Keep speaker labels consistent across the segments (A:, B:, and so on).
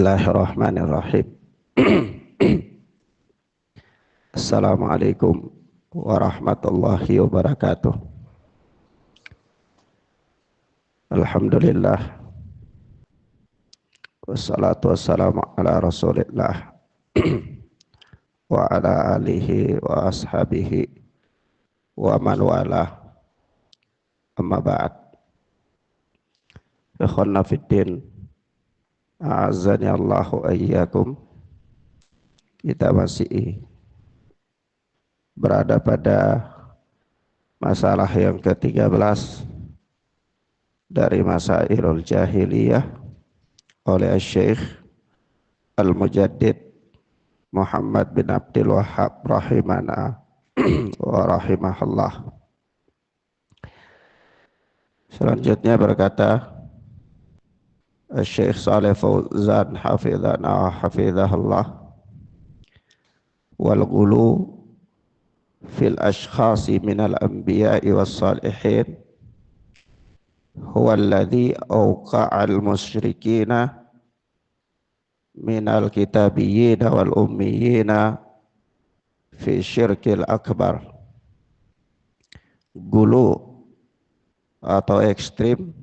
A: Bismillahirrahmanirrahim. Assalamualaikum warahmatullahi wabarakatuh. Alhamdulillah. Wassalatu wassalamu ala rasulillah wa ala alihi wa ashabihi wa man wala. Amma ba'd. Ikhwanna fiddin, a'azzani Allahu ayyakum. Kita masih berada pada masalah yang ke-13 dari Masailul Jahiliyah oleh Syekh Al-Mujaddid Muhammad bin Abdul Wahhab rahimana wa rahimahullah. Selanjutnya berkata Syekh Shalih Fauzan hafizana wa hafizahullah, wal ghulu fil ashkhasi minal anbiya'i was salihin huwa alladhi awqa'al musyrikina minal kitabiyyina wal ummiyina fi syirkil akbar. Gulu atau ekstrim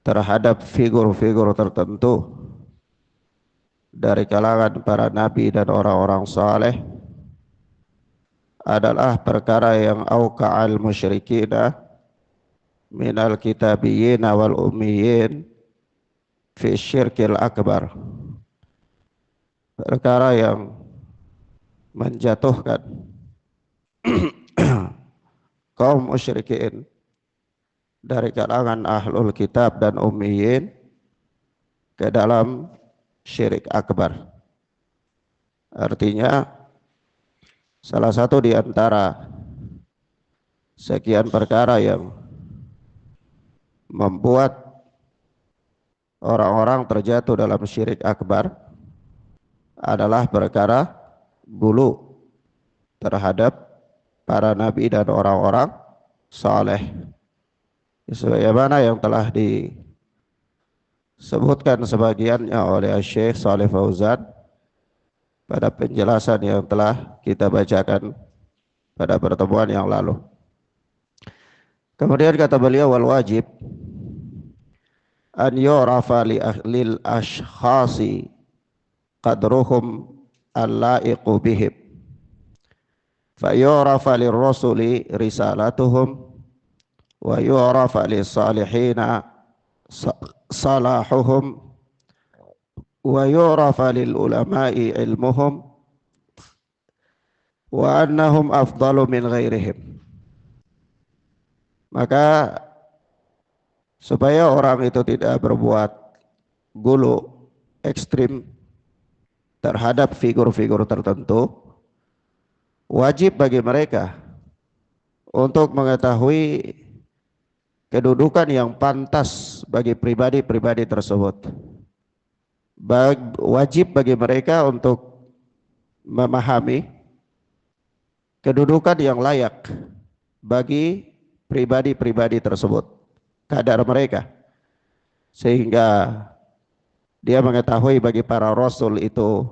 A: terhadap figur-figur tertentu dari kalangan para nabi dan orang-orang saleh adalah perkara yang auqa'al musyrikina minal kitabiyyina wal ummiyin fi syirkil akbar, perkara yang menjatuhkan kaum musyrikin dari kalangan ahlul kitab dan ummiyin ke dalam syirik akbar. Artinya salah satu di antara sekian perkara yang membuat orang-orang terjatuh dalam syirik akbar adalah perkara gulu terhadap para nabi dan orang-orang saleh. Sebagaimana yang telah disebutkan sebagiannya oleh Syekh Shalih Fauzan pada penjelasan yang telah kita bacakan pada pertemuan yang lalu. Kemudian kata beliau, wal wajib an yu'rafa lil ashkhasi qadruhum al-la'iqu bihim fa yu'rafa lir rasuli risalatuhum wa yu'rafa lis salihina salahuhum wa yu'rafa lil ulama'i ilmuhum wa annahum afdalu min ghairihim. Maka supaya orang itu tidak berbuat gulu ekstrim terhadap figur-figur tertentu, wajib bagi mereka untuk mengetahui kedudukan yang pantas bagi pribadi-pribadi tersebut. Wajib bagi mereka untuk memahami kedudukan yang layak bagi pribadi-pribadi tersebut, kadar mereka, sehingga dia mengetahui bagi para rasul itu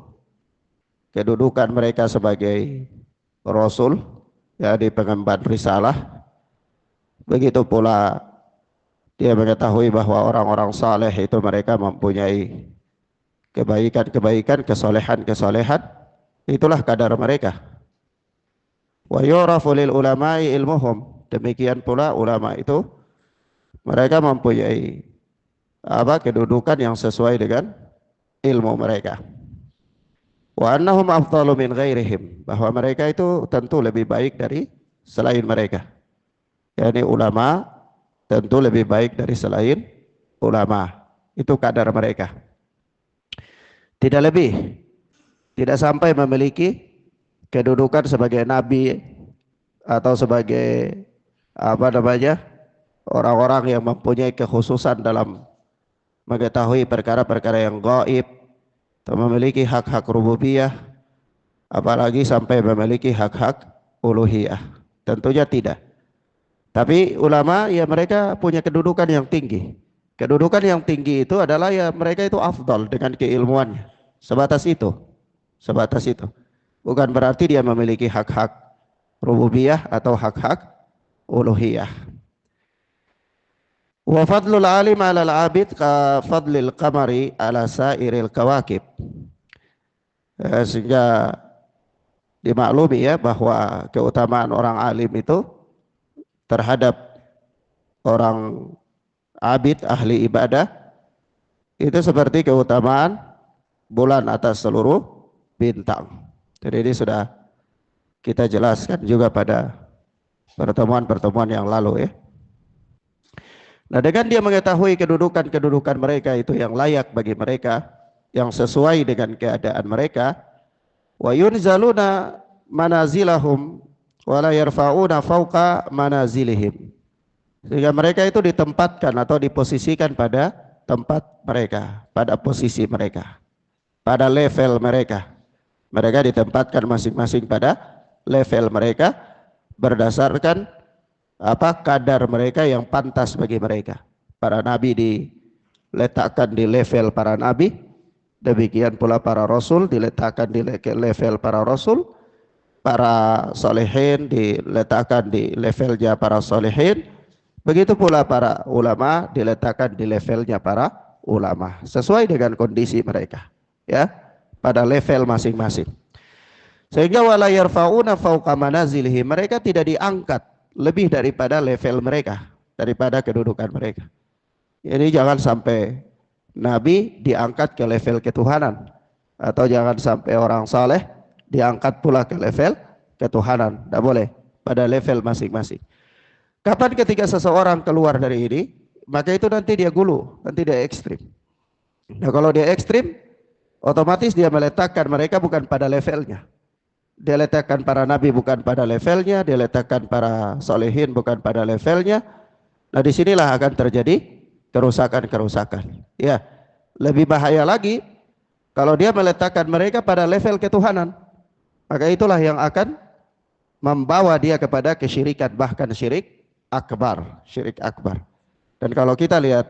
A: kedudukan mereka sebagai rasul, yakni pengemban risalah. Begitu pula dia mengetahui bahwa orang-orang saleh itu mereka mempunyai kebaikan-kebaikan, kesolehan-kesolehan, itulah kadar mereka. Wa yurafu lil ulama'i ilmuhum, demikian pula ulama itu mereka mempunyai kedudukan yang sesuai dengan ilmu mereka. Wa annahum afdalu min ghairihim, bahwa mereka itu tentu lebih baik dari selain mereka. Yani ulama tentu lebih baik dari selain ulama. Itu kadar mereka. Tidak lebih, tidak sampai memiliki kedudukan sebagai nabi atau sebagai orang-orang yang mempunyai kekhususan dalam mengetahui perkara-perkara yang gaib atau memiliki hak-hak rububiyah, apalagi sampai memiliki hak-hak uluhiyah. Tentunya tidak. Tapi ulama ya mereka punya kedudukan yang tinggi Kedudukan yang tinggi itu adalah ya mereka itu afdal dengan keilmuannya. Sebatas itu. Sebatas itu. Bukan berarti dia memiliki hak-hak rububiyah atau hak-hak uluhiyah. Wa fadlul alim 'ala al-'abid ka fadlil qamari 'ala sairil kawakib. Sehingga dimaklumi ya bahwa keutamaan orang alim itu terhadap orang abid ahli ibadah itu seperti keutamaan bulan atas seluruh bintang. Jadi ini sudah kita jelaskan juga pada pertemuan-pertemuan yang lalu ya. Nah, dengan dia mengetahui kedudukan-kedudukan mereka itu yang layak bagi mereka, yang sesuai dengan keadaan mereka, wa yunzaluna manazilahum wa la yarfa'una fawqa manazilihim. Sehingga mereka itu ditempatkan atau diposisikan pada tempat mereka, pada posisi mereka, pada level mereka. Mereka ditempatkan masing-masing pada level mereka berdasarkan kadar mereka yang pantas bagi mereka. Para nabi diletakkan di level para nabi, demikian pula para rasul diletakkan di level para rasul, para solehin diletakkan di levelnya para solehin. Begitu pula para ulama diletakkan di levelnya para ulama sesuai dengan kondisi mereka ya, pada level masing-masing. Sehingga wala yarfa'una fawqa manazilihi, mereka tidak diangkat lebih daripada level mereka, daripada kedudukan mereka. Jadi jangan sampai nabi diangkat ke level ketuhanan, atau jangan sampai orang saleh diangkat pula ke level ketuhanan. Tidak boleh, pada level masing-masing. Kapan ketika seseorang keluar dari ini, maka itu nanti dia gulu, nanti dia ekstrim. Nah kalau dia ekstrim, otomatis dia meletakkan mereka bukan pada levelnya. Dia letakkan para nabi bukan pada levelnya, dia letakkan para solehin bukan pada levelnya. Nah disinilah akan terjadi kerusakan-kerusakan. Ya, lebih bahaya lagi kalau dia meletakkan mereka pada level ketuhanan, maka itulah yang akan membawa dia kepada kesyirikan, bahkan syirik akbar, syirik akbar. Dan kalau kita lihat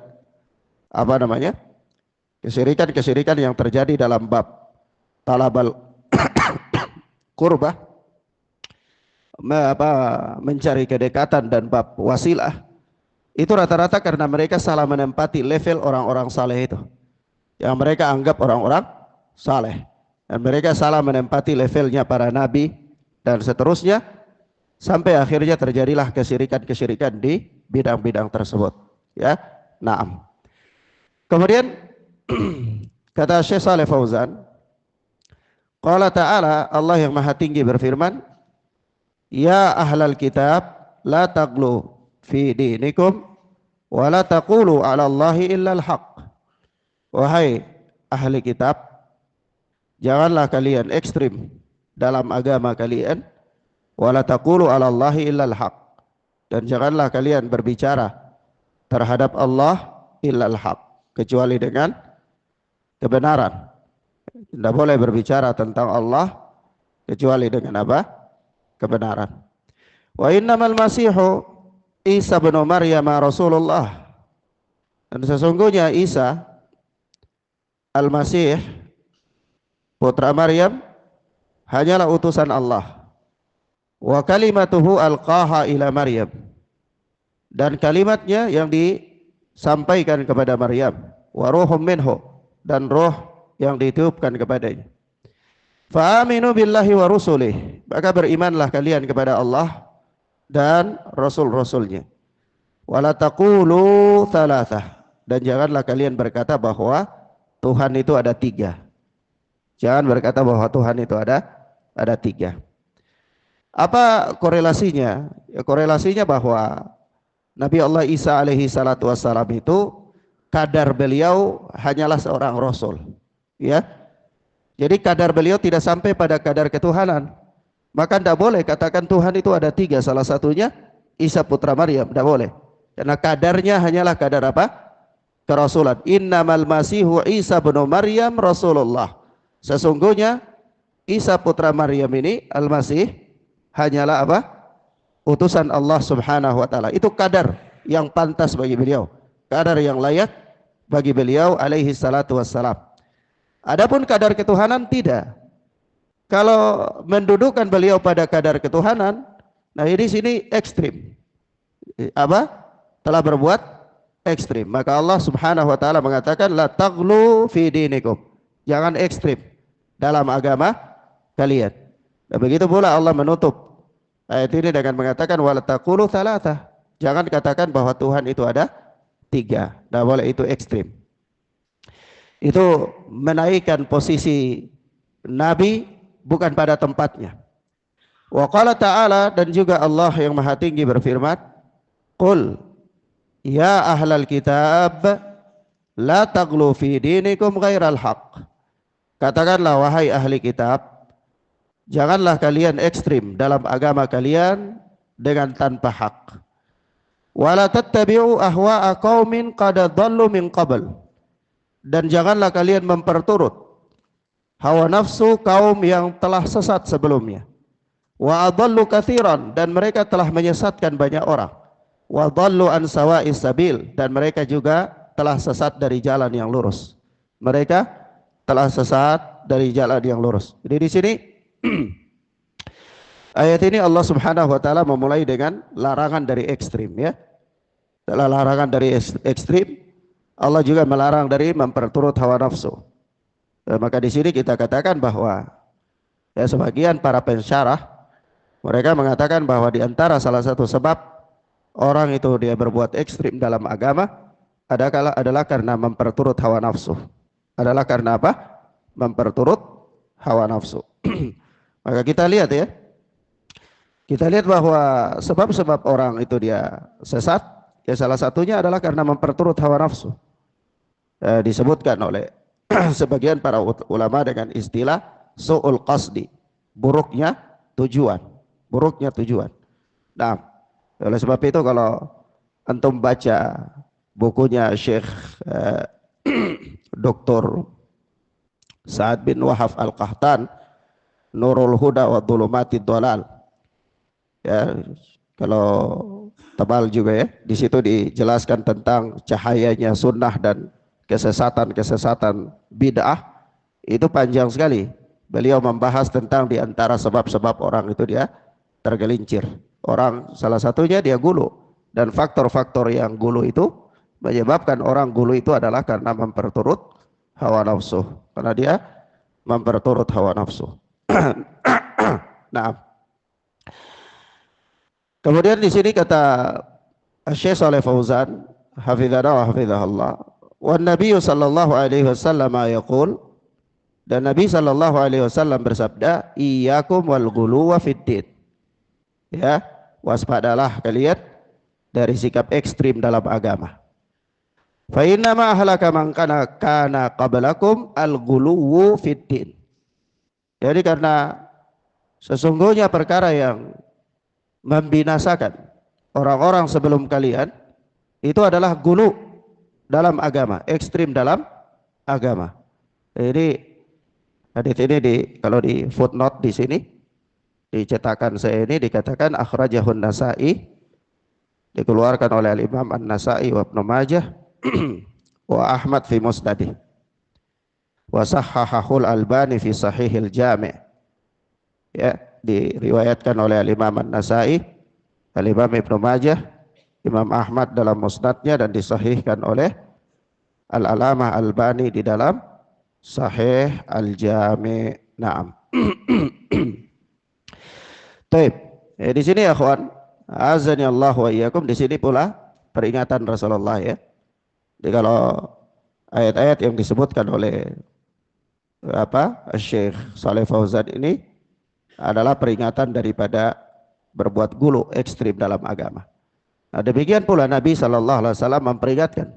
A: kesyirikan yang terjadi dalam bab talabal qurbah, mencari kedekatan, dan bab wasilah, itu rata-rata karena mereka salah menempati level orang-orang saleh itu, yang mereka anggap orang-orang saleh, dan mereka salah menempati levelnya para nabi dan seterusnya, sampai akhirnya terjadilah kesyirikan-kesyirikan di bidang-bidang tersebut ya. Naam. Kemudian kata Syekh Shalih Fauzan, qala ta'ala, Allah yang maha tinggi berfirman, ya ahlal kitab la taglu fi dinikum wa la taqulu 'ala Allahi illa al-haq. Wahai ahli kitab, janganlah kalian ekstrim dalam agama kalian, wala taqulu 'ala Allahi illal haq, dan janganlah kalian berbicara terhadap Allah illal haq, kecuali dengan kebenaran. Tidak boleh berbicara tentang Allah kecuali dengan apa? Kebenaran. Wa innamal masihu Isa bin Maryam Rasulullah, dan sesungguhnya Isa Al-Masih putra Maryam hanyalah utusan Allah. Wa kalimatuhu alqaha ila Maryam, dan kalimatnya yang disampaikan kepada Maryam. Wa ruhum minhu, dan roh yang ditiupkan kepadanya. Fa aminu billahi wa rusulih, maka berimanlah kalian kepada Allah dan rasul-rasulnya. Wa la taqulu thalathah, dan janganlah kalian berkata bahwa Tuhan itu ada tiga. Jangan berkata bahwa Tuhan itu ada tiga. Apa korelasinya? Ya, korelasinya bahwa Nabi Allah Isa alaihi salatu wassalam itu kadar beliau hanyalah seorang rasul. Ya. Jadi kadar beliau tidak sampai pada kadar ketuhanan. Maka tidak boleh katakan Tuhan itu ada tiga, salah satunya Isa putra Maryam, tidak boleh. Karena kadarnya hanyalah kadar apa? Kerasulan. Innamal masihu Isa bin Maryam Rasulullah. Sesungguhnya Isa putra Maryam ini Al-Masih hanyalah apa? Utusan Allah Subhanahu wa taala. Itu kadar yang pantas bagi beliau. kadar yang layak bagi beliau alaihi salatu wassalam. Adapun kadar ketuhanan tidak. Kalau mendudukan beliau pada kadar ketuhanan, nah ini sini ekstrim. Apa? Telah berbuat ekstrim. Maka Allah Subhanahu wa taala mengatakan la taghlu fi dinikum. Jangan ekstrim dalam agama kalian. Dan begitu pula Allah menutup ayat ini dengan mengatakan wala taqulu tsalatsa. Jangan katakan bahwa Tuhan itu ada 3. Tidak boleh, itu ekstrim. Itu menaikkan posisi Nabi bukan pada tempatnya. Wa qala ta'ala, dan juga Allah yang maha tinggi berfirman, qul ya ahlal kitab la taghlu fi dinikum ghairal haqq. Katakanlah wahai ahli kitab, janganlah kalian ekstrim dalam agama kalian dengan tanpa hak. Wala tattabi'u ahwa'a qaumin qad dhallu min qabl. Dan janganlah kalian memperturut hawa nafsu kaum yang telah sesat sebelumnya. Wa adallu katsiran, dan mereka telah menyesatkan banyak orang. Wa dhallu an sawa'is sabil, dan mereka juga telah sesat dari jalan yang lurus. Mereka telah sesat dari jalan yang lurus. Jadi di sini ayat ini Allah Subhanahu wa taala memulai dengan larangan dari ekstrim, ya. Setelah larangan dari ekstrim, Allah juga melarang dari memperturut hawa nafsu. Maka di sini kita katakan bahwa ya sebagian para pensyarah mereka mengatakan bahwa di antara salah satu sebab orang itu dia berbuat ekstrim dalam agama adalah karena memperturut hawa nafsu. Adalah karena apa? Memperturut hawa nafsu. Maka kita lihat ya. Kita lihat bahwa sebab-sebab orang itu dia sesat, ya salah satunya adalah karena memperturut hawa nafsu. Disebutkan oleh sebagian para ulama dengan istilah su'ul qasdi, buruknya tujuan. Nah, oleh sebab itu kalau antum baca bukunya Syekh Dr. Sa'ad bin Wahab Al-Qahtan, Nurul Huda wa Dhulumatid Dhalal, ya, kalau tebal juga ya, di situ dijelaskan tentang cahayanya sunnah dan kesesatan bid'ah, itu panjang sekali. Beliau membahas tentang di antara sebab-sebab orang itu dia tergelincir. Orang salah satunya dia gulu, dan faktor-faktor yang gulu itu menyebabkan orang gulu itu adalah karena memperturut hawa nafsu. Karena dia memperturut hawa nafsu. Nah, kemudian di sini kata Syekh Shalih Fauzan, hafizana wa hafizahullah, wan Nabi sallallahu alaihi wasallam yaqul, dan Nabi sallallahu alaihi wasallam bersabda, iyyakum wal ghuluwa fiddin. Ya, waspadalah kalian dari sikap ekstrim dalam agama. Fa inna ma ahlaka man kana qablakum al ghuluwu fiddin. Jadi karena sesungguhnya perkara yang membinasakan orang-orang sebelum kalian itu adalah gulu dalam agama, ekstrim dalam agama. Jadi hadis ini kalau di footnote di sini dicetakan saya ini dikatakan akhrajahun Nasa'i, dikeluarkan oleh Imam An-Nasa'i wa Ibnu Majah wa Ahmad fi Musnadih wa sahhahul Albani fi Sahihil Jami'. Ya, diriwayatkan oleh Imam An-Nasa'i, Imam Ibnu Majah, Imam Ahmad dalam musnadnya, dan disahihkan oleh Al-Alamah Albani di dalam Sahih Al-Jami'. Naam. Taib. Di sini ya kawan, azani Allah wa iyyakum, di sini pula peringatan Rasulullah ya. Jadi kalau ayat-ayat yang disebutkan oleh Syekh Shalih Fauzan ini adalah peringatan daripada berbuat gulu ekstrim dalam agama. Nah, demikian pula Nabi SAW memperingatkan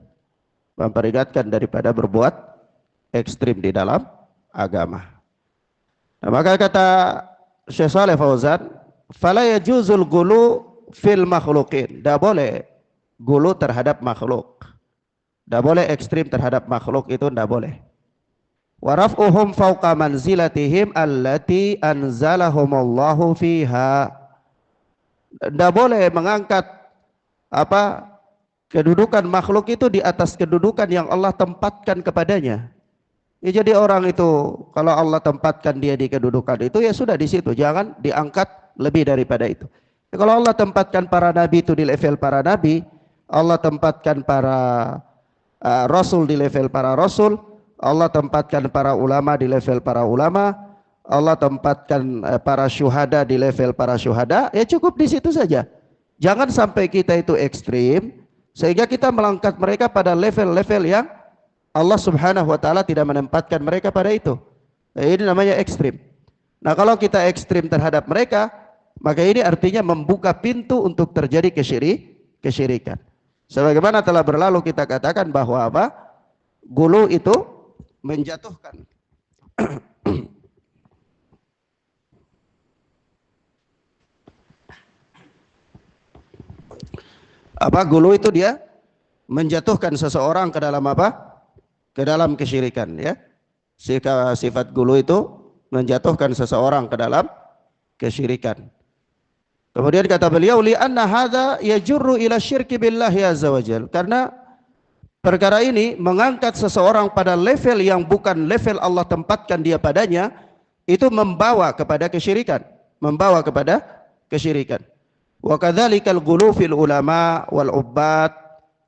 A: daripada berbuat ekstrim di dalam agama. Nah, maka kata Syekh Shalih Fauzan, fala yajuzul gulu fil makhluqin. Tidak boleh gulu terhadap makhluk. Tidak boleh ekstrim terhadap makhluk, itu tidak boleh. Wa raf'uhum fawqa manzilatihim allati anzalahumullahu fiha. Tidak boleh mengangkat Kedudukan makhluk itu di atas kedudukan yang Allah tempatkan kepadanya. Ya, jadi orang itu kalau Allah tempatkan dia di kedudukan itu ya sudah di situ, jangan diangkat lebih daripada itu. Ya, kalau Allah tempatkan para nabi itu di level para nabi, Allah tempatkan para rasul di level para rasul, Allah tempatkan para ulama di level para ulama, Allah tempatkan para syuhada di level para syuhada, ya cukup di situ saja. Jangan sampai kita itu ekstrim sehingga kita melangkat mereka pada level-level yang Allah subhanahu wa ta'ala tidak menempatkan mereka pada itu. Nah, ini namanya ekstrim. Nah, kalau kita ekstrim terhadap mereka, maka ini artinya membuka pintu untuk terjadi kesyirikan. Sebagaimana telah berlalu kita katakan bahwa apa? Gulu itu menjatuhkan. Gulu itu dia menjatuhkan seseorang ke dalam apa? Ke dalam kesyirikan, ya. Sifat gulu itu menjatuhkan seseorang ke dalam kesyirikan. Kemudian kata beliau, li anna hadza yajurru ila syirki billahi azza wajal. Karena perkara ini mengangkat seseorang pada level yang bukan level Allah tempatkan dia padanya, itu membawa kepada kesyirikan, membawa kepada kesyirikan. Wa kadzalikal ghulu fil ulama wal ubbad,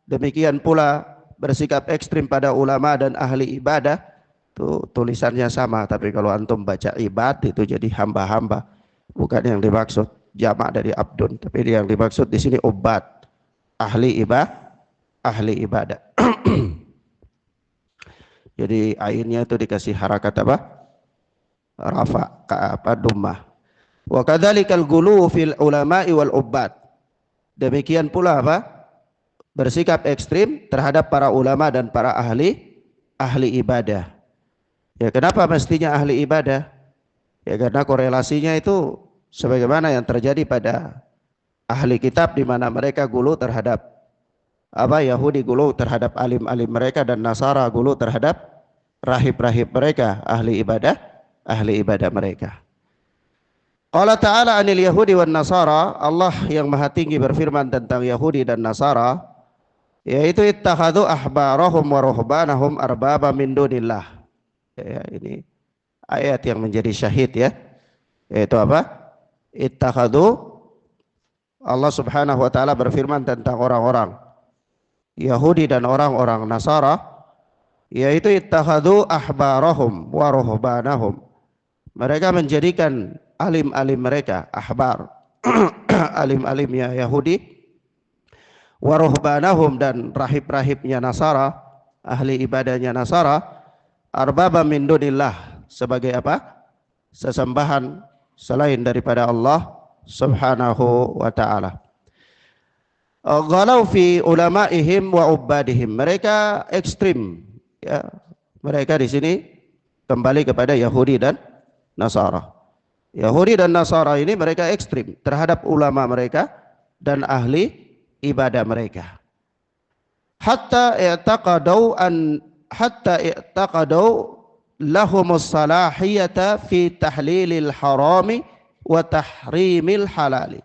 A: demikian pula bersikap ekstrim pada ulama dan ahli ibadah. Tuh tulisannya sama, tapi kalau antum baca ibad itu jadi hamba-hamba, bukan yang dimaksud jamak dari abdun, tapi yang dimaksud di sini ubbad, ahli ibadah. Jadi ainnya itu dikasih harakat apa? Rafa, dhammah. Wa kadzalikal ghulu fil ulama'i wal ubbad. Demikian pula apa? Bersikap ekstrim terhadap para ulama dan para ahli ibadah. Ya, kenapa mestinya ahli ibadah? Ya karena korelasinya itu sebagaimana yang terjadi pada ahli kitab, di mana mereka gulu terhadap Yahudi, gulu terhadap alim-alim mereka, dan Nasara gulu terhadap rahib-rahib mereka, ahli ibadah mereka. Allah Ta'ala anil Yahudi wan Nasara, Allah yang maha tinggi berfirman tentang Yahudi dan Nasara, yaitu ittakhadhu ahbarahum wa ruhbanahum arbaba min dunillah. Ya, ini ayat yang menjadi syahid, ya. Yaitu apa? Ittakhadhu, Allah Subhanahu wa taala berfirman tentang orang-orang Yahudi dan orang-orang Nasara, yaitu ittakhadhu ahbarahum wa ruhbanahum. Mereka menjadikan alim-alim mereka, ahbar, alim-alimnya Yahudi, wa ruhbanahum, dan rahib-rahibnya Nasara, ahli ibadahnya Nasara, arbaba min dunillah, sebagai apa? Sesembahan selain daripada Allah Subhanahu wa taala. Ghalau fi ulama'ihim wa ubbadihim, mereka ekstrim, ya. Mereka di sini kembali kepada Yahudi dan Nasara. Yahudi dan Nasara ini mereka ekstrim terhadap ulama mereka dan ahli ibadah mereka. Hatta i'taqadu lahumus salahiyata fi tahlilil harami wa tahrimil halali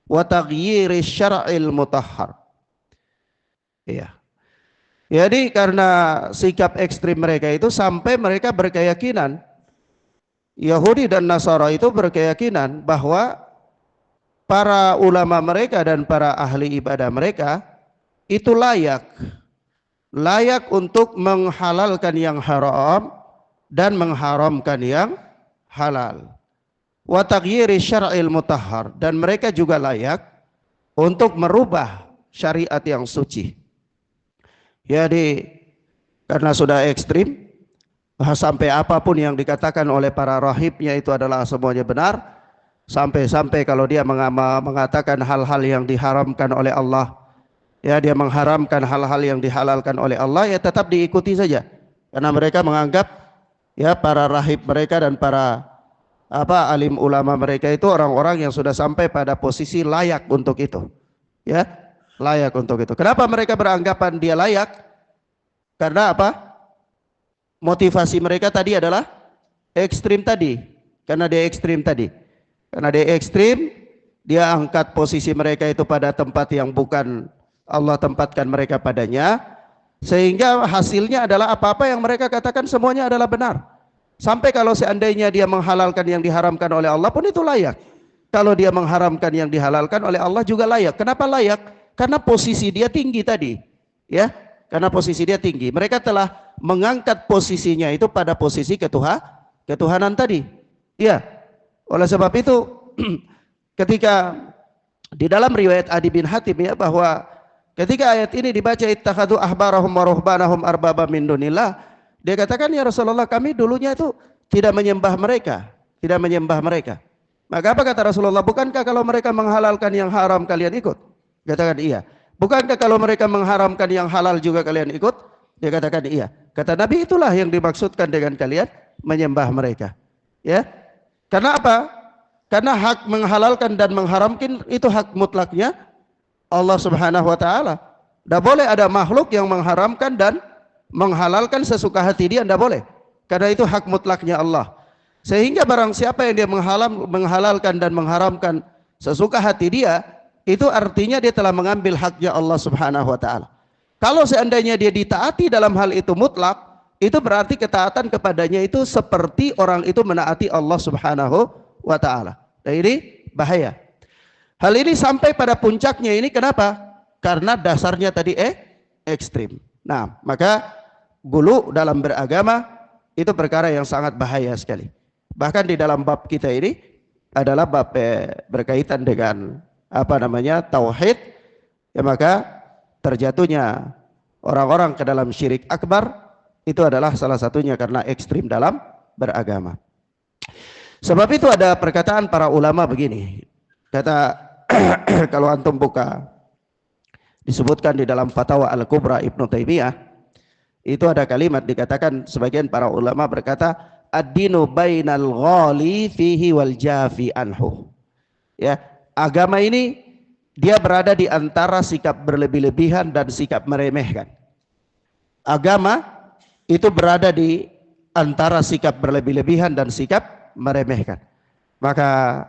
A: wa taghyiri syar'il mutahhar. Ya. Jadi karena sikap ekstrim mereka itu sampai mereka berkeyakinan, Yahudi dan Nasara itu berkeyakinan bahwa para ulama mereka dan para ahli ibadah mereka itu layak untuk menghalalkan yang haram dan mengharamkan yang halal. Wa taghyiri syar'il mutahhar, dan mereka juga layak untuk merubah syariat yang suci. Jadi karena sudah ekstrim, sampai apapun yang dikatakan oleh para rahibnya itu adalah semuanya benar, sampai kalau dia mengatakan hal-hal yang diharamkan oleh Allah, ya, dia mengharamkan hal-hal yang dihalalkan oleh Allah, ya tetap diikuti saja, karena mereka menganggap, ya, para rahib mereka dan para alim ulama mereka itu orang-orang yang sudah sampai pada posisi layak untuk itu, ya, layak untuk itu. Kenapa mereka beranggapan dia layak? Karena apa? Motivasi mereka tadi adalah ekstrim tadi. Karena dia ekstrim tadi, karena dia ekstrim, dia angkat posisi mereka itu pada tempat yang bukan Allah tempatkan mereka padanya, sehingga hasilnya adalah apa-apa yang mereka katakan semuanya adalah benar. Sampai kalau seandainya dia menghalalkan yang diharamkan oleh Allah pun itu layak. Kalau dia mengharamkan yang dihalalkan oleh Allah juga layak. Kenapa layak? Karena posisi dia tinggi tadi. Ya, karena posisi dia tinggi. Mereka telah mengangkat posisinya itu pada posisi ketuhanan tadi. Ya, oleh sebab itu ketika di dalam riwayat Adi bin Hatim ya, bahwa ketika ayat ini dibaca ittakhadhu ahbarahum wa ruhbanahum arbaba min dunillah, dia katakan, ya Rasulullah, kami dulunya itu tidak menyembah mereka, tidak menyembah mereka. Maka apa kata Rasulullah? Bukankah kalau mereka menghalalkan yang haram kalian ikut? Katakan iya. Bukankah kalau mereka mengharamkan yang halal juga kalian ikut? Dia katakan iya. Kata Nabi, itulah yang dimaksudkan dengan kalian menyembah mereka. Ya. Karena apa? Karena hak menghalalkan dan mengharamkan itu hak mutlaknya Allah Subhanahu wa taala. Tidak boleh ada makhluk yang mengharamkan dan menghalalkan sesuka hati dia, tidak boleh. Karena itu hak mutlaknya Allah. Sehingga barang siapa yang dia menghalalkan dan mengharamkan sesuka hati dia, itu artinya dia telah mengambil haknya Allah Subhanahu wa taala. Kalau seandainya dia ditaati dalam hal itu mutlak, itu berarti ketaatan kepadanya itu seperti orang itu menaati Allah Subhanahu wa taala. Dan ini bahaya. Hal ini sampai pada puncaknya ini kenapa? Karena dasarnya tadi ekstrim. Nah, maka gulu dalam beragama itu perkara yang sangat bahaya sekali. Bahkan di dalam bab kita ini adalah bab berkaitan dengan tauhid, ya, maka terjatuhnya orang-orang ke dalam syirik akbar itu adalah salah satunya karena ekstrim dalam beragama. Sebab itu ada perkataan para ulama begini, kata kalau antum buka, disebutkan di dalam Fatwa Al-Kubra Ibnu Taimiyah, itu ada kalimat dikatakan, sebagian para ulama berkata, ad-dinu bainal ghali fihi wal jafi anhu. Ya, agama ini dia berada di antara sikap berlebih-lebihan dan sikap meremehkan. Agama itu berada di antara sikap berlebih-lebihan dan sikap meremehkan. Maka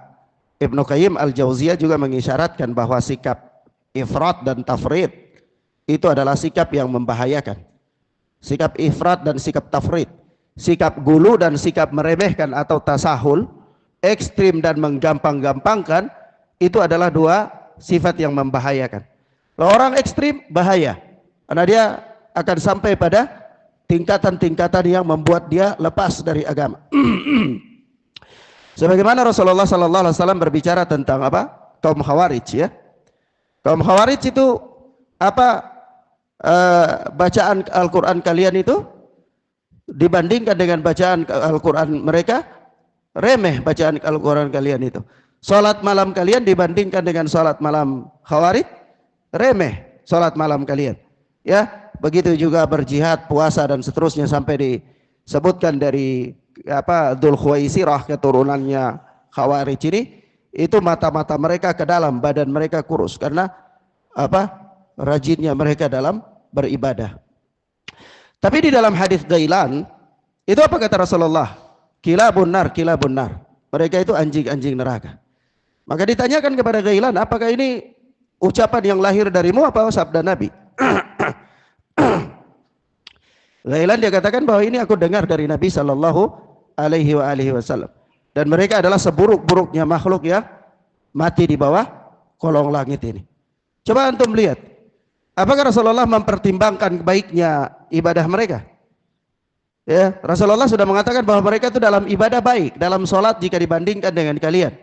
A: Ibnu Qayyim Al-Jauziyah juga mengisyaratkan bahwa sikap ifrat dan tafrid itu adalah sikap yang membahayakan. Sikap ifrat dan sikap tafrid, sikap gulu dan sikap meremehkan atau tasahul, ekstrim dan menggampang-gampangkan, itu adalah dua sifat yang membahayakan. Kalau orang ekstrim bahaya, karena dia akan sampai pada tingkatan-tingkatan yang membuat dia lepas dari agama. Sebagaimana Rasulullah sallallahu alaihi wasallam berbicara tentang apa? Kaum Khawarij, ya. Kaum Khawarij itu apa? Bacaan Al-Quran kalian itu dibandingkan dengan bacaan Al-Quran mereka, remeh bacaan Al-Quran kalian itu. Salat malam kalian dibandingkan dengan salat malam Khawarij, remeh salat malam kalian. Ya, begitu juga berjihad, puasa dan seterusnya, sampai disebutkan dari Dzul Khuwaisirah, keturunannya Khawarij ini, itu mata-mata mereka ke dalam, badan mereka kurus karena rajinnya mereka dalam beribadah. Tapi di dalam hadis Ghailan itu apa kata Rasulullah? Kilabun nar, kilabun nar. Mereka itu anjing-anjing neraka. Maka ditanyakan kepada Ghailan, apakah ini ucapan yang lahir darimu apa sabda Nabi? Ghailan dia katakan bahwa ini aku dengar dari Nabi sallallahu alaihi wasallam. Dan mereka adalah seburuk-buruknya makhluk yang mati di bawah kolong langit ini. Coba antum lihat, apakah Rasulullah mempertimbangkan baiknya ibadah mereka? Ya, Rasulullah sudah mengatakan bahwa mereka itu dalam ibadah baik, dalam sholat jika dibandingkan dengan kalian.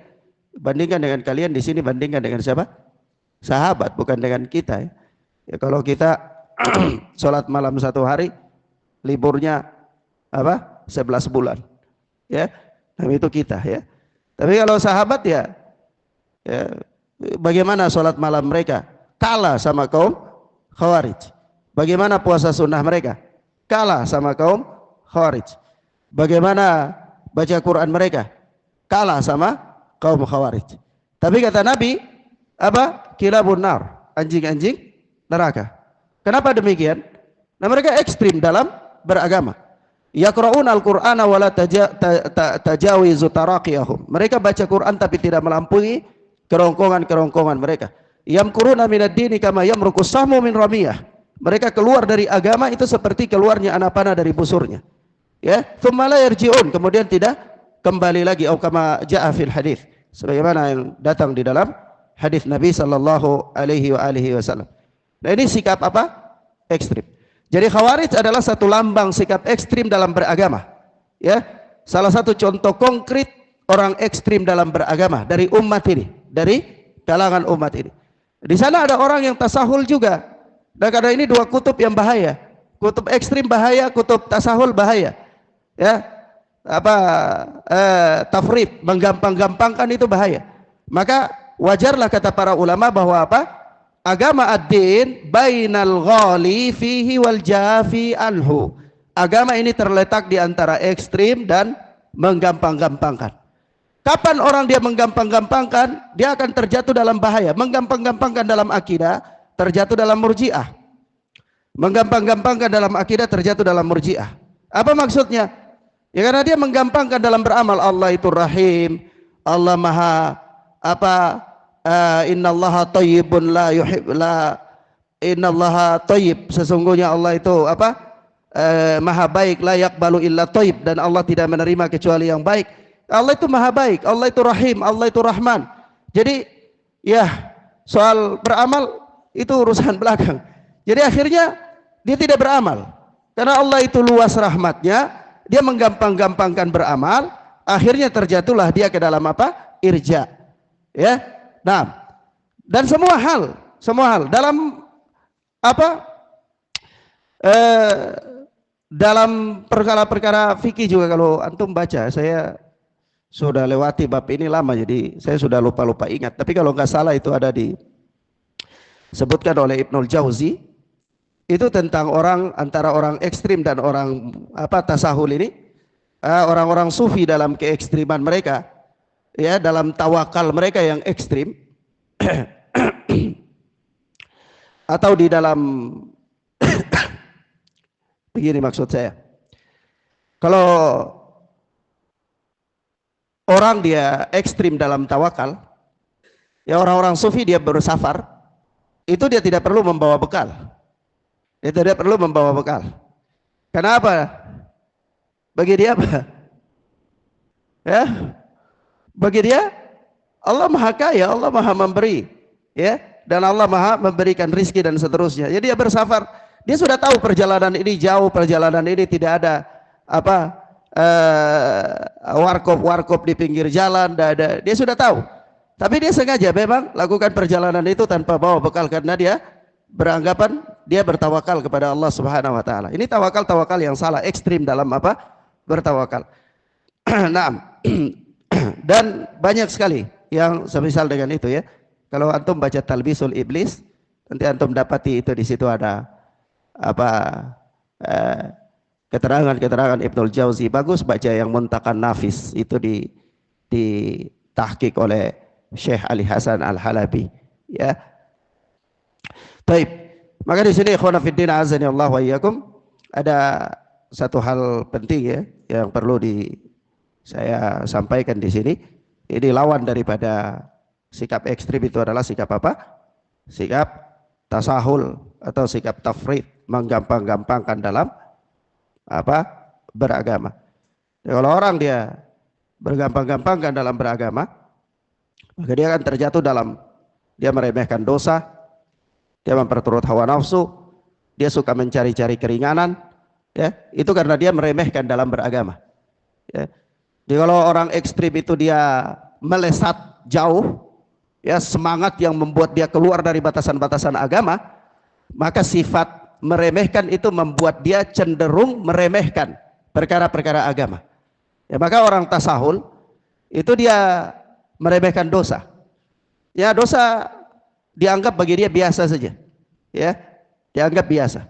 A: Bandingkan dengan kalian di sini, bandingkan dengan siapa? Sahabat, bukan dengan kita. Ya, kalau kita sholat malam satu hari, liburnya 11 bulan. Ya, nah itu kita, ya. Tapi kalau sahabat ya bagaimana sholat malam mereka? Kalah sama kaum Khawarij. Bagaimana puasa sunnah mereka? Kalah sama kaum Khawarij. Bagaimana baca Quran mereka? Kalah sama kaum Khawarij. Tapi kata Nabi, kilabun nar, anjing-anjing neraka. Kenapa demikian? Nah, mereka ekstrim dalam beragama. Yaqra'un al-Qur'ana wa la tajawizu taraqiyahum. Mereka baca Quran tapi tidak melampaui kerongkongan-kerongkongan mereka. Yamkuruna minad dini kama yamruqus sahmu min ramiyah. Mereka keluar dari agama itu seperti keluarnya anak panah dari busurnya. Ya, tsumma la yarji'un, kemudian tidak kembali lagi, atau kama jaa fil hadis, sebagaimana yang datang di dalam hadis Nabi sallallahu alaihi wasallam. Nah, ini sikap apa? Ekstrim. Jadi Khawarij adalah satu lambang sikap ekstrim dalam beragama. Ya, salah satu contoh konkret orang ekstrim dalam beragama dari umat ini, dari kalangan umat ini. Di sana ada orang yang tasahul juga. Dan karena ini dua kutub yang bahaya. Kutub ekstrim bahaya, kutub tasahul bahaya. Ya, tafrid, menggampang-gampangkan itu bahaya. Maka wajarlah kata para ulama bahwa apa? Agama ad-din bainal ghali fihi wal jafi anhu. Agama ini terletak di antara ekstrim dan menggampang-gampangkan. Kapan orang dia menggampang-gampangkan, dia akan terjatuh dalam bahaya. Menggampang-gampangkan dalam akidah, terjatuh dalam murji'ah. Menggampang-gampangkan dalam akidah, terjatuh dalam murji'ah. Apa maksudnya? Ya karena dia menggampangkan dalam beramal. Allah itu rahim, Allah maha innallaha thayyibun la yuhib la innallaha thayyib, sesungguhnya Allah itu maha baik, la yaqbalu illa thayyib, dan Allah tidak menerima kecuali yang baik. Allah itu maha baik, Allah itu rahim, Allah itu rahman. Jadi ya, soal beramal itu urusan belakang. Jadi akhirnya dia tidak beramal karena Allah itu luas rahmatnya. Dia menggampang-gampangkan beramal, akhirnya terjatuhlah dia ke dalam irja. Ya, nah, dan semua hal dalam dalam perkara-perkara fikih juga, kalau antum baca, saya sudah lewati bab ini lama, jadi saya sudah lupa ingat. Tapi kalau nggak salah itu ada disebutkan oleh Ibnul Jauzi. Itu tentang antara orang ekstrim dan orang tasahul ini, orang-orang sufi dalam keekstriman mereka, ya, dalam tawakal mereka yang ekstrim, atau di dalam begini maksud saya, kalau orang dia ekstrim dalam tawakal, ya orang-orang sufi dia bersafar, itu dia tidak perlu membawa bekal. Dia tidak perlu membawa bekal. Kenapa? Bagi dia apa? Ya, bagi dia Allah maha kaya, Allah maha memberi, ya, dan Allah maha memberikan rizki dan seterusnya. Jadi dia bersafar, dia sudah tahu perjalanan ini jauh, perjalanan ini tidak ada warkop di pinggir jalan, tidak ada. Dia sudah tahu. Tapi dia sengaja memang lakukan perjalanan itu tanpa bawa bekal karena dia beranggapan dia bertawakal kepada Allah Subhanahu wa taala. Ini tawakal yang salah, ekstrim dalam bertawakal. Nah, dan banyak sekali yang semisal dengan itu, ya. Kalau antum baca Talbisul Iblis, nanti antum dapati itu di situ ada keterangan Ibnul Jauzi. Bagus baca yang Muntakan Nafis, itu di tahqiq oleh Syekh Ali Hasan Al-Halabi, ya. Baik, maka di sini ikhwan fillah azani Allah wa iyyakum, ada satu hal penting, ya, yang perlu saya sampaikan di sini. Ini lawan daripada sikap ekstrim itu adalah sikap apa? Sikap tasahul atau sikap tafrid, menggampang-gampangkan dalam beragama. Ya, kalau orang dia bergampang-gampangkan dalam beragama, maka dia akan terjatuh dia meremehkan dosa. Dia memperturut hawa nafsu, dia suka mencari-cari keringanan, ya, itu karena dia meremehkan dalam beragama, ya. Jadi kalau orang ekstrim itu dia melesat jauh, ya, semangat yang membuat dia keluar dari batasan-batasan agama, maka sifat meremehkan itu membuat dia cenderung meremehkan perkara-perkara agama, ya. Maka orang tasahul itu dia meremehkan dosa, ya, dosa dianggap bagi dia biasa saja, ya, dianggap biasa.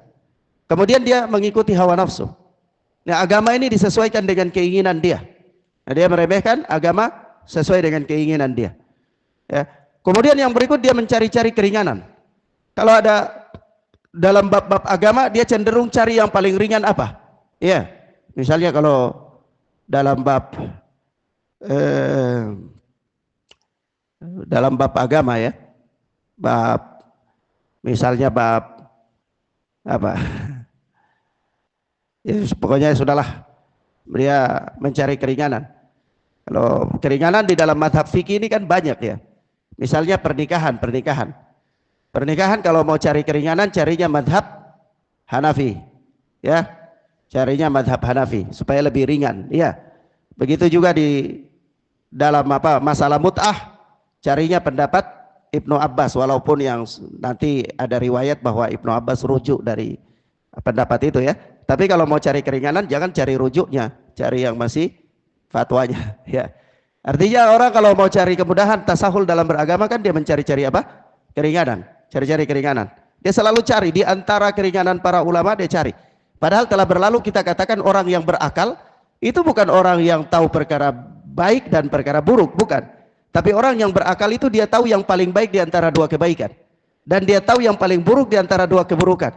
A: Kemudian dia mengikuti hawa nafsu. Nah, agama ini disesuaikan dengan keinginan dia. Nah, dia meremehkan agama sesuai dengan keinginan dia, ya. Kemudian yang berikut dia mencari-cari keringanan. Kalau ada dalam bab-bab agama, dia cenderung cari yang paling ringan apa? Ya, misalnya kalau dalam bab agama, ya, bab, misalnya bab apa, ya pokoknya sudahlah, dia mencari keringanan. Kalau keringanan di dalam madhab fikih ini kan banyak ya. Misalnya pernikahan kalau mau cari keringanan carinya madhab Hanafi, ya, carinya madhab Hanafi supaya lebih ringan, ya. Begitu juga di dalam apa masalah mut'ah, carinya pendapat Ibnu Abbas, walaupun yang nanti ada riwayat bahwa Ibnu Abbas rujuk dari pendapat itu ya. Tapi kalau mau cari keringanan jangan cari rujuknya, cari yang masih fatwanya, ya. Artinya orang kalau mau cari kemudahan tasahul dalam beragama kan dia mencari-cari apa? Keringanan, cari-cari keringanan. Dia selalu cari di antara keringanan para ulama, dia cari. Padahal telah berlalu kita katakan orang yang berakal itu bukan orang yang tahu perkara baik dan perkara buruk, bukan. Tapi orang yang berakal itu dia tahu yang paling baik di antara dua kebaikan dan dia tahu yang paling buruk di antara dua keburukan.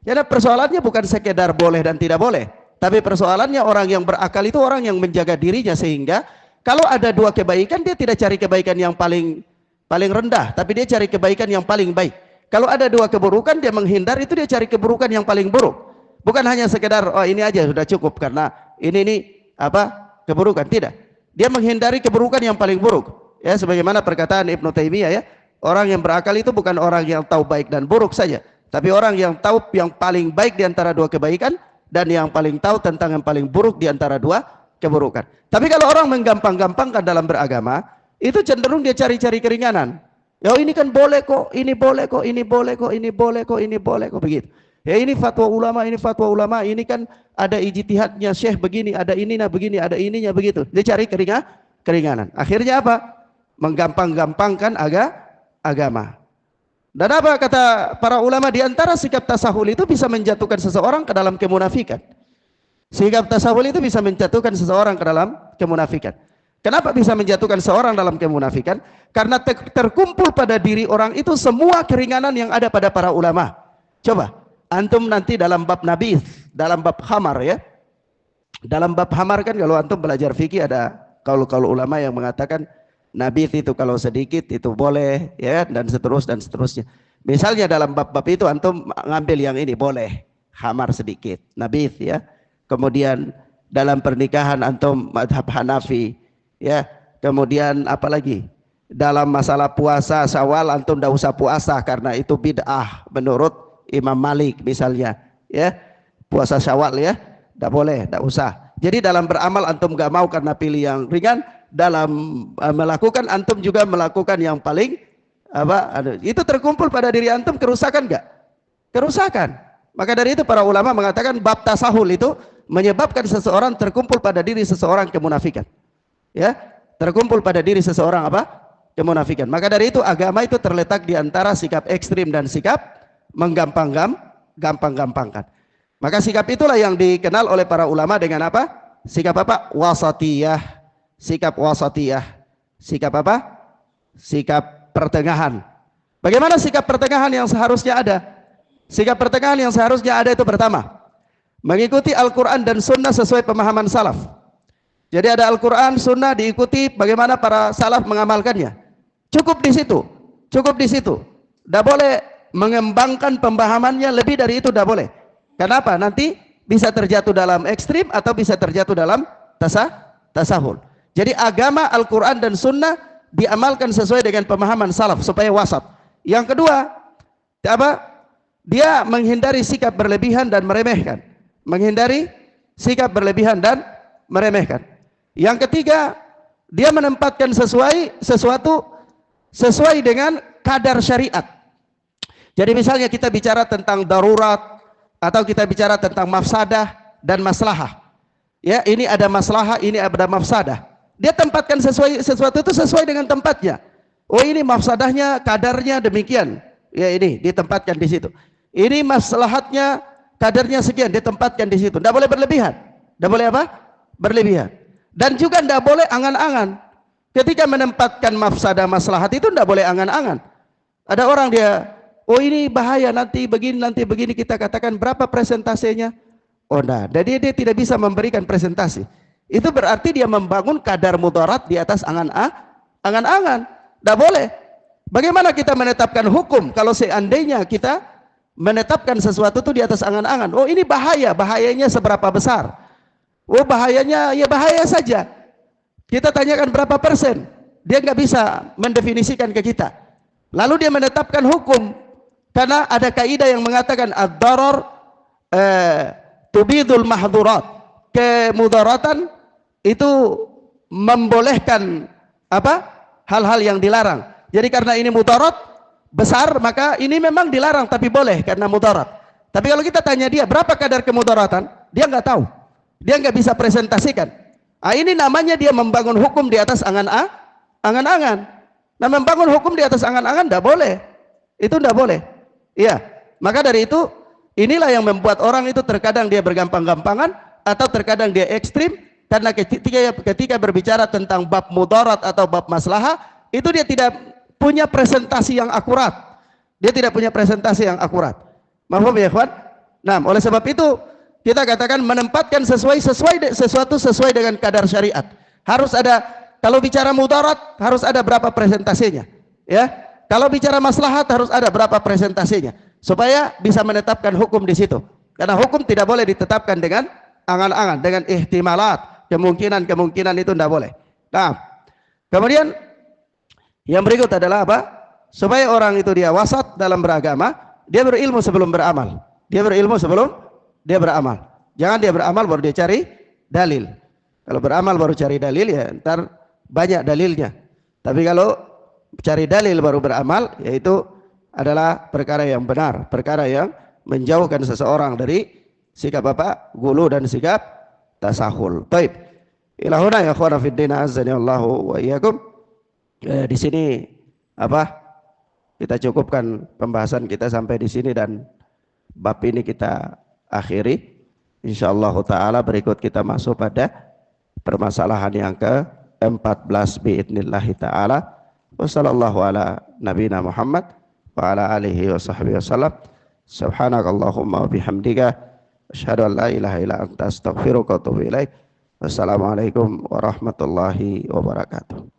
A: Jadi persoalannya bukan sekedar boleh dan tidak boleh, tapi persoalannya orang yang berakal itu orang yang menjaga dirinya sehingga kalau ada dua kebaikan dia tidak cari kebaikan yang paling rendah, tapi dia cari kebaikan yang paling baik. Kalau ada dua keburukan dia menghindar, itu dia cari keburukan yang paling buruk. Bukan hanya sekedar oh ini aja sudah cukup karena ini apa keburukan, tidak. Dia menghindari keburukan yang paling buruk. Ya sebagaimana perkataan Ibnu Taimiyah ya, orang yang berakal itu bukan orang yang tahu baik dan buruk saja, tapi orang yang tahu yang paling baik di antara dua kebaikan dan yang paling tahu tentang yang paling buruk di antara dua keburukan. Tapi kalau orang menggampang-gampangkan dalam beragama, itu cenderung dia cari-cari keringanan. Ya ini kan boleh kok, ini boleh kok, ini boleh kok, ini boleh kok, ini boleh kok, begitu. Ya ini fatwa ulama, ini kan ada ijtihadnya syekh begini, ada ininya begini, ada ininya begitu. Dia cari keringanan. Akhirnya apa? Menggampang-gampangkan agama. Dan apa kata para ulama, di antara sikap tasahul itu bisa menjatuhkan seseorang ke dalam kemunafikan. Sikap tasawuf itu bisa menjatuhkan seseorang ke dalam kemunafikan. Kenapa bisa menjatuhkan seorang dalam kemunafikan? Karena terkumpul pada diri orang itu semua keringanan yang ada pada para ulama. Coba antum nanti dalam bab nabith, dalam bab khamar ya. Dalam bab khamar kan kalau antum belajar fikih ada kaul-kaul ulama yang mengatakan nabith itu kalau sedikit itu boleh ya, dan seterusnya. Misalnya dalam bab-bab itu antum ngambil yang ini boleh khamar sedikit, nabith ya. Kemudian dalam pernikahan antum madhab Hanafi ya. Kemudian apalagi dalam masalah puasa Syawal antum tidak usah puasa karena itu bid'ah menurut Imam Malik misalnya ya. Puasa Syawal ya tidak boleh, tidak usah. Jadi dalam beramal antum gak mau karena pilih yang ringan, dalam melakukan antum juga melakukan yang paling apa, itu terkumpul pada diri antum kerusakan gak? Kerusakan. Maka dari itu para ulama mengatakan bab tasahul itu menyebabkan seseorang terkumpul pada diri seseorang kemunafikan. Ya, terkumpul pada diri seseorang apa? Kemunafikan. Maka dari itu agama itu terletak di antara sikap ekstrim dan sikap gampang-gampangkan. Maka sikap itulah yang dikenal oleh para ulama dengan apa? Sikap apa? Wasatiyah. Sikap wasatiyah. Sikap apa? Sikap pertengahan. Bagaimana sikap pertengahan yang seharusnya ada? Sikap pertengahan yang seharusnya ada itu pertama, mengikuti Al-Quran dan Sunnah sesuai pemahaman salaf. Jadi ada Al-Quran, Sunnah diikuti bagaimana para salaf mengamalkannya. Cukup di situ. Tidak boleh mengembangkan pemahamannya lebih dari itu, tidak boleh. Kenapa? Nanti bisa terjatuh dalam ekstrim atau bisa terjatuh dalam tasahul. Jadi agama Al-Quran dan Sunnah diamalkan sesuai dengan pemahaman salaf supaya wasat. Yang kedua, apa? Dia menghindari sikap berlebihan dan meremehkan. Yang ketiga, dia menempatkan sesuatu sesuai dengan kadar syariat. Jadi misalnya kita bicara tentang darurat atau kita bicara tentang mafsadah dan maslahah. Ya, ini ada maslahah, ini ada mafsadah. Dia tempatkan sesuatu itu sesuai dengan tempatnya. Oh, ini mafsadahnya kadarnya demikian. Ya, ini ditempatkan di situ. Ini maslahatnya kadarnya sekian, ditempatkan di situ. Tidak boleh berlebihan. Tidak boleh apa? Berlebihan. Dan juga tidak boleh angan-angan. Ketika menempatkan mafsadah maslahat itu tidak boleh angan-angan. Ada orang dia, oh ini bahaya nanti begini kita katakan berapa presentasenya? Oh nah, jadi dia tidak bisa memberikan presentasi. Itu berarti dia membangun kadar mudarat di atas angan-angan. Tidak boleh. Bagaimana kita menetapkan hukum kalau seandainya kita menetapkan sesuatu itu di atas angan-angan? Oh ini bahaya, bahayanya seberapa besar? Oh bahayanya ya bahaya saja. Kita tanyakan berapa persen, dia nggak bisa mendefinisikan ke kita. Lalu dia menetapkan hukum karena ada kaidah yang mengatakan ad-darar tubidul mahdhurat. Kemudaratan itu membolehkan apa? Hal-hal yang dilarang. Jadi karena ini mudarat besar, maka ini memang dilarang tapi boleh karena mudarat. Tapi kalau kita tanya dia berapa kadar kemudaratan, dia nggak tahu. Dia nggak bisa presentasikan. Ah, ini namanya dia membangun hukum di atas angan-angan. Nah, membangun hukum di atas angan-angan tidak boleh. Itu tidak boleh. Iya. Maka dari itu, inilah yang membuat orang itu terkadang dia bergampang-gampangan atau terkadang dia ekstrim karena ketika berbicara tentang bab mudarat atau bab maslahah, itu dia tidak punya presentasi yang akurat. Dia tidak punya presentasi yang akurat. Mahfum ya, ikhwan? Nah, oleh sebab itu kita katakan menempatkan sesuatu sesuai dengan kadar syariat. Harus ada, kalau bicara mudarat harus ada berapa presentasinya, ya. Kalau bicara maslahat harus ada berapa presentasinya supaya bisa menetapkan hukum di situ. Karena hukum tidak boleh ditetapkan dengan angan-angan, dengan ihtimalat, kemungkinan itu tidak boleh. Nah, kemudian yang berikut adalah apa? Supaya orang itu dia wasat dalam beragama, dia berilmu sebelum beramal. Dia berilmu sebelum dia beramal. Jangan dia beramal baru dia cari dalil. Kalau beramal baru cari dalil, ya ntar banyak dalilnya. Tapi kalau cari dalil baru beramal, yaitu adalah perkara yang benar, perkara yang menjauhkan seseorang dari sikap apa? Gulu dan sikap tasahul. Baik. Ilahuna ya akhwana fid din azza Allahu wa iyyakum. Di sini apa? Kita cukupkan pembahasan kita sampai di sini dan bab ini kita akhiri. Insyaallah taala berikut kita masuk pada permasalahan yang ke-14 biidznillah taala. Wassallallahu ala nabiyina Muhammad wa ala alihi wa sahbihi wasallam. Subhanakallahumma wa bihamdika asyhadu an la ilaha illa anta astaghfiruka wa atubu ilaik. Wassalamualaikum warahmatullahi wabarakatuh.